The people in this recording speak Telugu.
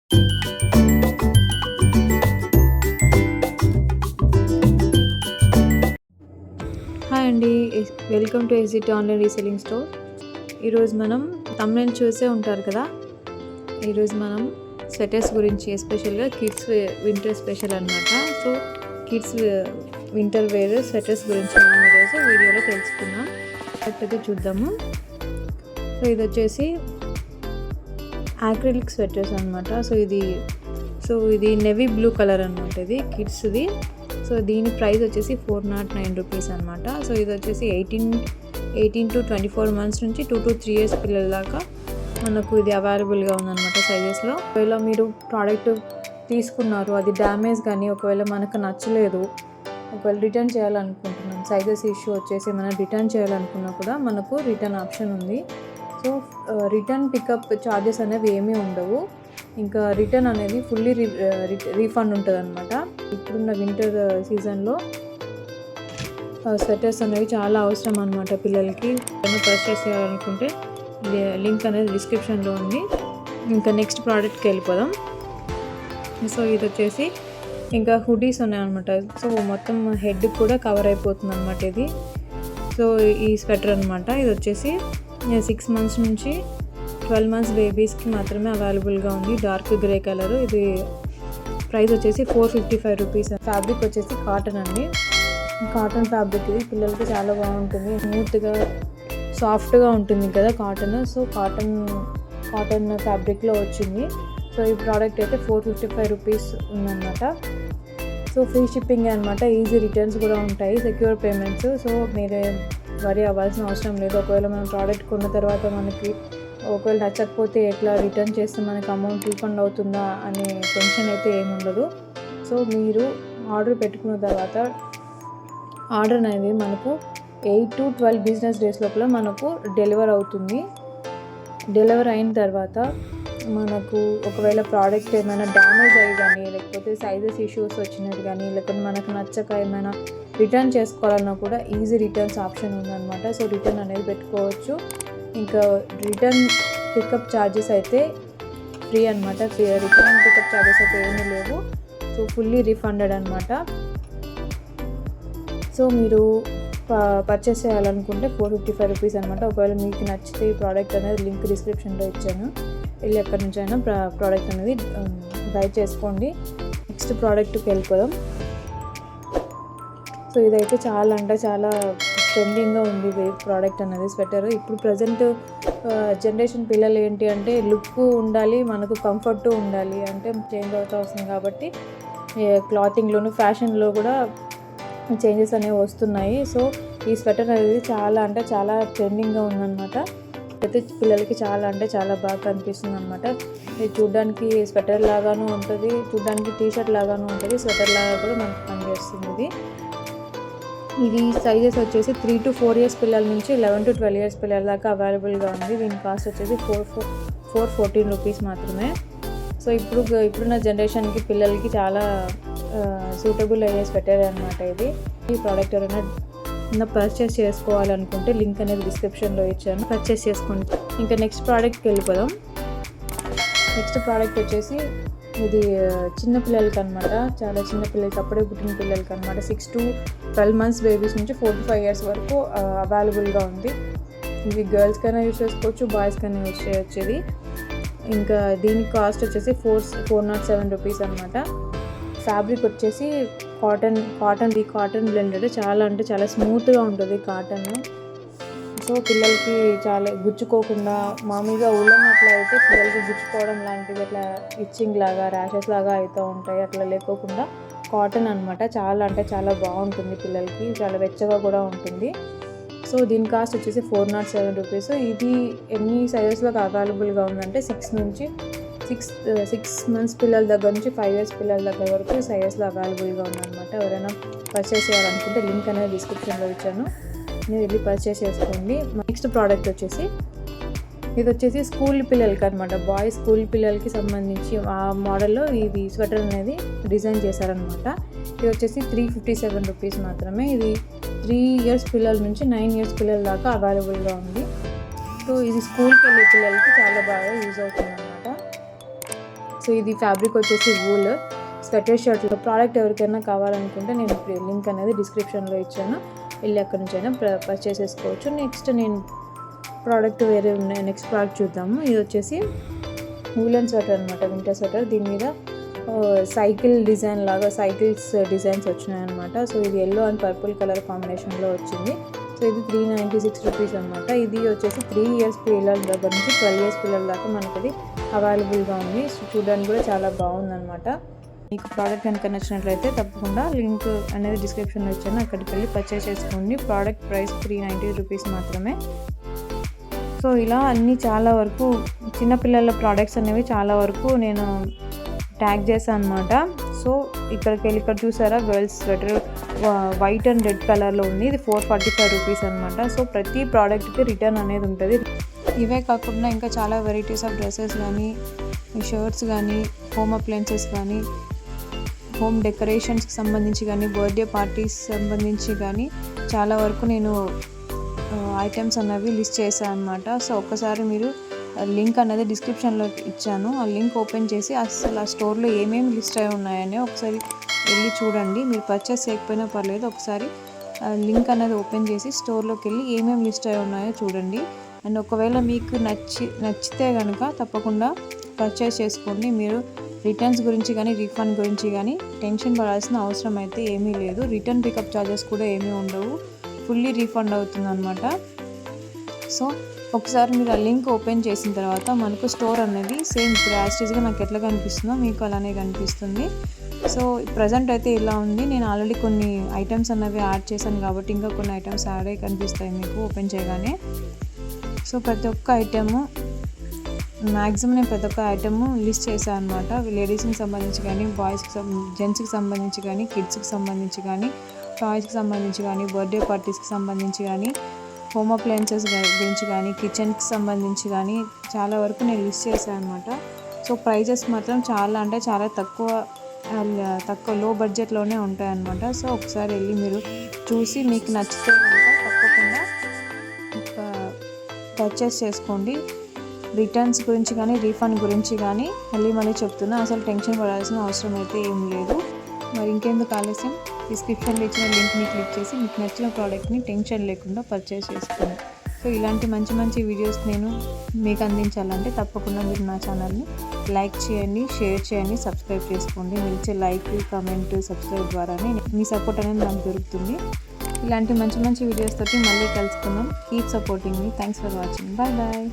హాయ్ అండి. Welcome to SGT online reselling store. ఈరోజు మనం థంబ్‌నెయిల్ చూసే ఉంటారు కదా. ఈరోజు మనం స్వెటర్స్ గురించి, ఎస్పెషల్గా కిడ్స్ వింటర్ స్పెషల్ అనమాట. So kids winter wear sweaters గురించి మనం ఈరోజు వీడియోలో తెలుసుకుందాం. అయితే చూద్దాము. సో ఇది వచ్చేసి యాక్రిలిక్ స్వెటర్స్ అనమాట. సో ఇది నెవీ బ్లూ కలర్ అనమాట. ఇది కిడ్స్ది. సో దీని ప్రైస్ వచ్చేసి 409 రూపీస్ అనమాట. సో ఇది వచ్చేసి 18 to 24 months నుంచి 2 to 3 years పిల్లల దాకా మనకు ఇది అవైలబుల్గా ఉందన్నమాట సైజెస్లో. ఒకవేళ మీరు ప్రోడక్ట్ తీసుకున్నారు, అది డ్యామేజ్ కానీ ఒకవేళ మనకు నచ్చలేదు, ఒకవేళ రిటర్న్ చేయాలనుకుంటున్నాం, సైజెస్ ఇష్యూ వచ్చేసి మనం రిటర్న్ చేయాలనుకున్నా కూడా మనకు రిటర్న్ ఆప్షన్ ఉంది. సో రిటర్న్ పికప్ ఛార్జెస్ అనేవి ఏమీ ఉండవు. ఇంకా రిటర్న్ అనేది ఫుల్లీ రీఫండ్ ఉంటుంది అనమాట. ఇప్పుడున్న వింటర్ సీజన్లో స్వెటర్స్ అనేవి చాలా అవసరం అనమాట పిల్లలకి. పర్చేస్ చేయాలనుకుంటే లింక్ అనేది డిస్క్రిప్షన్లో ఉంది. ఇంకా నెక్స్ట్ ప్రోడక్ట్కి వెళ్ళిపోదాం. సో ఇది వచ్చేసి ఇంకా హుడీస్ ఉన్నాయన్నమాట. సో మొత్తం హెడ్ కూడా కవర్ అయిపోతుంది అనమాట ఇది. సో ఈ స్వెటర్ అనమాట. ఇది వచ్చేసి 6 months నుంచి 12 months బేబీస్కి మాత్రమే అవైలబుల్గా ఉంది. Dark grey colour. ఇది ప్రైస్ వచ్చేసి 455 రూపీస్. ఫ్యాబ్రిక్ వచ్చేసి కాటన్ అండి. Cotton fabric. ఇది పిల్లలకి చాలా బాగుంటుంది. స్మూత్గా సాఫ్ట్గా ఉంటుంది కదా కాటన్. సో కాటన్ ఫ్యాబ్రిక్లో వచ్చింది. సో ఈ ప్రోడక్ట్ అయితే 455 రూపీస్ ఉందన్నమాట. సో ఫ్రీ షిప్పింగ్ అనమాట. ఈజీ రిటర్న్స్ కూడా ఉంటాయి, సెక్యూర్ పేమెంట్స్. సో మీరు వరీ అవ్వాల్సిన అవసరం లేదు. ఒకవేళ మనం ప్రోడక్ట్ కొన్న తర్వాత మనకి ఒకవేళ నచ్చకపోతే ఎట్లా రిటర్న్ చేస్తే మనకి అమౌంట్ రీఫండ్ అవుతుందా అనే టెన్షన్ అయితే ఏమి ఉండదు. సో మీరు ఆర్డర్ పెట్టుకున్న తర్వాత ఆర్డర్ అనేది మనకు 8 to 12 బిజినెస్ డేస్ లోపల మనకు డెలివర్ అవుతుంది. డెలివర్ అయిన తర్వాత మనకు ఒకవేళ ప్రోడక్ట్ ఏమైనా డ్యామేజ్ అయ్యి కానీ, లేకపోతే సైజెస్ ఇష్యూస్ వచ్చినట్టు కానీ, లేకపోతే మనకు నచ్చక ఏమైనా రిటర్న్ చేసుకోవాలన్నా కూడా ఈజీ రిటర్న్స్ ఆప్షన్ ఉందన్నమాట. సో రిటర్న్ అనేది పెట్టుకోవచ్చు. ఇంకా రిటర్న్ పికప్ ఛార్జెస్ అయితే ఫ్రీ అనమాట. రిటర్న్ పికప్ ఛార్జెస్ అయితే ఏమీ లేవు. సో ఫుల్లీ రీఫండెడ్ అనమాట. సో మీరు పర్చేస్ చేయాలనుకుంటే 455 రూపీస్ అనమాట. ఒకవేళ మీకు నచ్చితే ఈ ప్రోడక్ట్ అనేది లింక్ డిస్క్రిప్షన్లో ఇచ్చాను, వెళ్ళి ఎక్కడి నుంచి అయినా ప్రోడక్ట్ అనేది బై చేసుకోండి. నెక్స్ట్ ప్రోడక్ట్కి వెళ్ళిపోదాం. సో ఇదైతే చాలా ట్రెండింగ్గా ఉంది ప్రోడక్ట్ అనేది, స్వెటర్. ఇప్పుడు ప్రజెంట్ జనరేషన్ పిల్లలు ఏంటి అంటే లుక్ ఉండాలి, మనకు కంఫర్ట్ ఉండాలి, అంటే చేంజ్ అవుతూ వస్తుంది కాబట్టి క్లాతింగ్లోను ఫ్యాషన్లో కూడా చేంజెస్ అనేవి వస్తున్నాయి. సో ఈ స్వెటర్ అనేది చాలా ట్రెండింగ్గా ఉందన్నమాట. అయితే పిల్లలకి చాలా బాగా కనిపిస్తుంది అనమాట. ఇది చూడడానికి స్వెటర్ లాగాను ఉంటుంది, చూడడానికి టీషర్ట్ లాగాను ఉంటుంది, స్వెటర్ లాగా కూడా మనకు పనిచేస్తుంది. ఇది సైజెస్ వచ్చేసి 3 to 4 years పిల్లల నుంచి 11 to 12 years పిల్లల దాకా అవైలబుల్గా ఉంది. దీని కాస్ట్ వచ్చేసి 414 రూపీస్ మాత్రమే. సో ఇప్పుడున్న జనరేషన్కి పిల్లలకి చాలా సూటబుల్ అయ్యే స్వెటర్ అనమాట ఇది. ఈ ప్రోడక్ట్ ఎవరైనా పర్చేస్ చేసుకోవాలనుకుంటే లింక్ అనేది డిస్క్రిప్షన్లో ఇచ్చాను, పర్చేస్ చేసుకోండి. ఇంకా నెక్స్ట్ ప్రోడక్ట్కి వెళ్ళిపోదాం. నెక్స్ట్ ప్రోడక్ట్ వచ్చేసి ఇది చిన్న పిల్లలకి అనమాట. చాలా చిన్న పిల్లలకి, అప్పుడే పుట్టిన పిల్లలకి అనమాట. 6 to 12 months బేబీస్ నుంచి 4 to 5 years వరకు అవైలబుల్గా ఉంది. ఇది గర్ల్స్ కైనా యూజ్ చేసుకోవచ్చు, బాయ్స్ కైనా యూజ్ చేయొచ్చు ఇది. ఇంకా దీని కాస్ట్ వచ్చేసి 407 రూపీస్ అనమాట. ఫ్యాబ్రిక్ వచ్చేసి కాటన్ బ్లెండెడ్. చాలా స్మూత్గా ఉంటుంది కాటన్. సో పిల్లలకి చాలా గుచ్చుకోకుండా, మామూలుగా ఉల్లన్ అట్లా అయితే పిల్లలకి గుచ్చుకోవడం లాంటివి, అట్లా ఇచ్చింగ్ లాగా, ర్యాషెస్ లాగా అవుతూ ఉంటాయి. అట్లా లేకోకుండా కాటన్ అనమాట. చాలా బాగుంటుంది పిల్లలకి, చాలా వెచ్చగా కూడా ఉంటుంది. సో దీని కాస్ట్ వచ్చేసి 407 రూపీస్. ఇది ఎన్ని సైజెస్లో అవైలబుల్గా ఉందంటే 6 months పిల్లల దగ్గర నుంచి 5 years పిల్లల దగ్గర వరకు సైజెస్లో అవైలబుల్గా ఉందన్నమాట. ఎవరైనా పర్చేస్ చేయాలనుకుంటే లింక్ అనేది డిస్క్రిప్షన్లో ఇచ్చాను, నేను వెళ్ళి పర్చేస్ చేసుకోండి. నెక్స్ట్ ప్రోడక్ట్ వచ్చేసి ఇది వచ్చేసి స్కూల్ పిల్లలకి అనమాట. బాయ్స్ స్కూల్ పిల్లలకి సంబంధించి ఆ మోడల్లో ఇది స్వెటర్ అనేది డిజైన్ చేశారనమాట. ఇది వచ్చేసి 357 రూపీస్ మాత్రమే. ఇది 3 years పిల్లల నుంచి 9 years పిల్లల దాకా అవైలబుల్గా ఉంది. సో ఇది స్కూల్కి వెళ్ళే పిల్లలకి చాలా బాగా యూజ్ అవుతుంది అనమాట. సో ఇది ఫ్యాబ్రిక్ వచ్చేసి వూల్ స్వెటర్ షర్ట్లో. ప్రోడక్ట్ ఎవరికైనా కావాలనుకుంటే నేను ఇప్పుడు లింక్ అనేది డిస్క్రిప్షన్లో ఇచ్చాను, వెళ్ళి అక్కడి నుంచి అయినా పర్చేస్ చేసుకోవచ్చు. నెక్స్ట్ నేను ప్రోడక్ట్ వేరే ఉన్నాయి, నెక్స్ట్ ప్రోడక్ట్ చూద్దాము. ఇది వచ్చేసి వూలెన్ స్వెటర్ అనమాట, వింటర్ స్వెటర్. దీని మీద సైకిల్ డిజైన్ లాగా సైకిల్స్ డిజైన్స్ వచ్చినాయి అనమాట. సో ఇది ఎల్లో అండ్ పర్పుల్ కలర్ కాంబినేషన్లో వచ్చింది. సో ఇది 396 రూపీస్ అనమాట. ఇది వచ్చేసి 3 ఇయర్స్ పిల్లల దగ్గర నుంచి 12 ఇయర్స్ పిల్లల దాకా మనకి ఇది అవైలబుల్గా ఉంది. సో చూడడానికి కూడా చాలా బాగుందన్నమాట. మీకు ప్రోడక్ట్ కనుక నచ్చినట్లయితే తప్పకుండా లింక్ అనేది డిస్క్రిప్షన్లో ఇచ్చాను, అక్కడికి వెళ్ళి పర్చేస్ చేసుకోండి. ప్రోడక్ట్ ప్రైస్ 390 రూపీస్ మాత్రమే. సో ఇలా అన్నీ చాలా వరకు చిన్నపిల్లల ప్రోడక్ట్స్ అనేవి చాలా వరకు నేను ట్యాగ్ చేశాను అనమాట. సో ఇక్కడ చూసారా girls sweater white and red కలర్లో ఉంది. ఇది 445 రూపీస్ అనమాట. సో ప్రతి ప్రోడక్ట్కి రిటర్న్ అనేది ఉంటుంది. ఇవే కాకుండా ఇంకా చాలా వెరైటీస్ ఆఫ్ డ్రెస్సెస్ కానీ, షర్ట్స్ కానీ, హోమ్ అప్లయన్సెస్ కానీ, హోమ్ డెకరేషన్స్కి సంబంధించి కానీ, బర్త్డే పార్టీస్ సంబంధించి కానీ చాలా వరకు నేను ఐటమ్స్ అన్నవి లిస్ట్ చేశాను అనమాట. సో ఒక్కసారి మీరు లింక్ అనేది డిస్క్రిప్షన్లో ఇచ్చాను, ఆ లింక్ ఓపెన్ చేసి అసలు ఆ స్టోర్లో ఏమేమి లిస్ట్ అయి ఉన్నాయని ఒకసారి వెళ్ళి చూడండి. మీరు పర్చేస్ చేయకపోయినా పర్లేదు, ఒకసారి లింక్ అనేది ఓపెన్ చేసి స్టోర్లోకి వెళ్ళి ఏమేమి లిస్ట్ అయి ఉన్నాయో చూడండి. అండ్ ఒకవేళ మీకు నచ్చితే కనుక తప్పకుండా పర్చేస్ చేసుకోండి. మీరు రిటర్న్స్ గురించి కానీ, రీఫండ్ గురించి కానీ టెన్షన్ పడాల్సిన అవసరం అయితే ఏమీ లేదు. రిటర్న్ పికప్ ఛార్జెస్ కూడా ఏమీ ఉండవు, ఫుల్లీ రీఫండ్ అవుతుంది అనమాట. సో ఒకసారి మీరు ఆ లింక్ ఓపెన్ చేసిన తర్వాత మనకు స్టోర్ అనేది సేమ్ ఇప్పుడు యాస్టీజ్గా నాకు ఎట్లా కనిపిస్తుందో మీకు అలానే కనిపిస్తుంది. సో ప్రజెంట్ అయితే ఇలా ఉంది. నేను ఆల్రెడీ కొన్ని ఐటమ్స్ అన్నవి యాడ్ చేశాను కాబట్టి ఇంకా కొన్ని ఐటమ్స్ యాడ్ అయ్యి కనిపిస్తాయి మీకు ఓపెన్ చేయగానే. సో ప్రతి ఒక్క ఐటము మ్యాక్సిమం నేను ప్రతి ఒక్క ఐటము లిస్ట్ చేశాను అనమాట. లేడీస్కి సంబంధించి కానీ, జెంట్స్కి సంబంధించి కానీ, కిడ్స్కి సంబంధించి కానీ, టాయ్స్కి సంబంధించి కానీ, బర్త్డే పార్టీస్కి సంబంధించి కానీ, హోమ్ అప్లయన్సెస్ గురించి కానీ, కిచెన్కి సంబంధించి కానీ చాలా వరకు నేను లిస్ట్ చేశాను అనమాట. సో ప్రైజెస్ మాత్రం చాలా అంటే చాలా తక్కువ లో బడ్జెట్లోనే ఉంటాయన్నమాట. సో ఒకసారి వెళ్ళి మీరు చూసి మీకు నచ్చితే కనుక తప్పకుండా పర్చేస్ చేసుకోండి. రిటర్న్స్ గురించి కానీ, రీఫండ్ గురించి కానీ మళ్ళీ చెప్తున్నా, అసలు టెన్షన్ పడాల్సిన అవసరం అయితే ఏం లేదు. మరి ఇంకెందుకు ఆలస్యం, డిస్క్రిప్షన్లో ఇచ్చిన లింక్ని క్లిక్ చేసి మీకు నచ్చిన ప్రోడక్ట్ని టెన్షన్ లేకుండా పర్చేస్ చేసుకోండి. సో ఇలాంటి మంచి వీడియోస్ నేను మీకు అందించాలంటే తప్పకుండా మీరు నా ఛానల్ని లైక్ చేయండి, షేర్ చేయండి, సబ్స్క్రైబ్ చేసుకోండి. మీరు ఇచ్చే లైక్, కామెంట్, సబ్స్క్రైబ్ ద్వారానే మీ సపోర్ట్ అనేది నాకు దొరుకుతుంది. ఇలాంటి మంచి వీడియోస్ తోటి మళ్ళీ కలుసుకుందాం. కీప్ సపోర్టింగ్ మీ. Thanks for watching. బాయ్.